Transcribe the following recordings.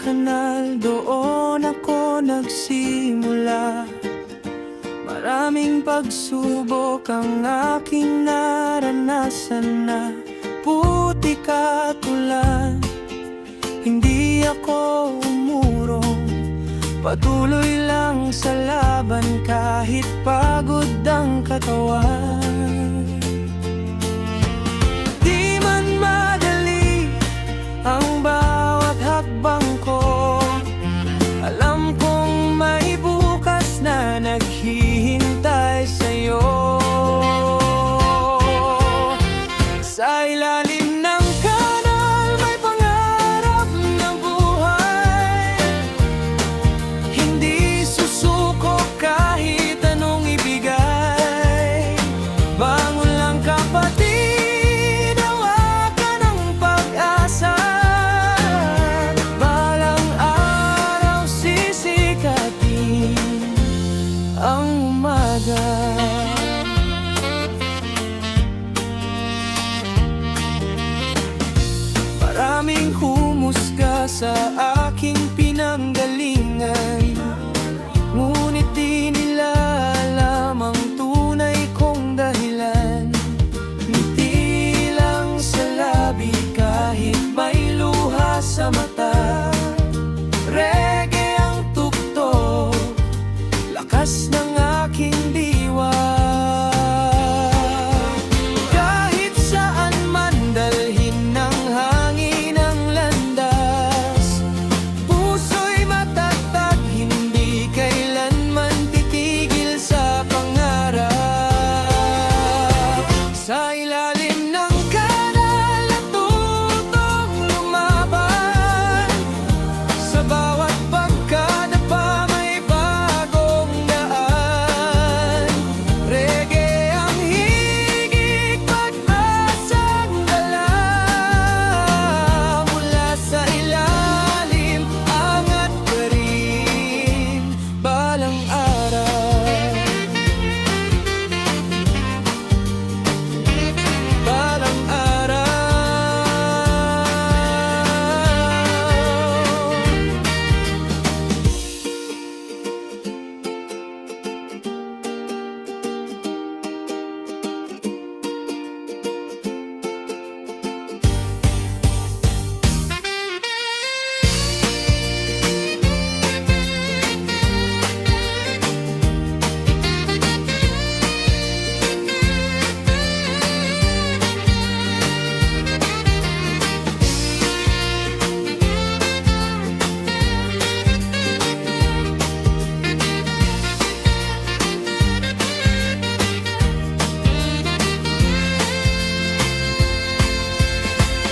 kanal, doon ako nagsimula. Maraming pagsubok ang aking naranasan na putik at ulan. Hindi ako umurong, patuloy lang sa laban kahit pagod ang katawan. Di man madali ang bawat hakbang ko, alam kong may bukas na naghihintay sa'yo. Sa ilalim ng kanal may pangarap na buhay, hindi susuko kahit anong ibigay. Bangon lang kapatid, hawakan ang pag-asa. Balang araw sisikatin ang umaga. Maraming humusga sa aking pinanggalingan, ngunit di nila alam ang tunay kong dahilan. Ngiti lang sa labi kahit may luha sa mata. Reggae ang tugtog, lakas ng aking diwa. Kahit saan man dalhin ng hangin ang landas, puso'y matatag, hindi kailanman titigil sa pangarap. Sa ilalim ng kanal natutong lumaban, sa bawat pagkadapa may bagong daan. Reggae ang higig, pag-asang dala, mula sa ilalim, angat pa rin balang araw. Balang araw.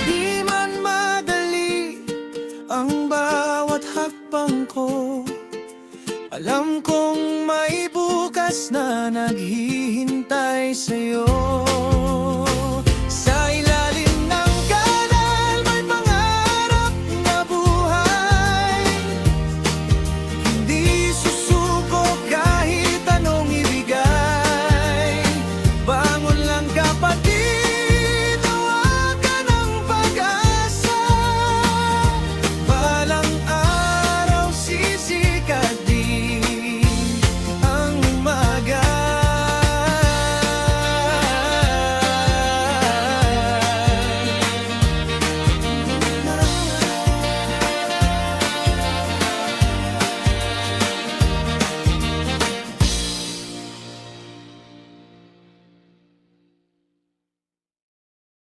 Di man madali ang bawat hakbang ko, alam kong may bukas na naghihintay sa'yo. Sa ilalim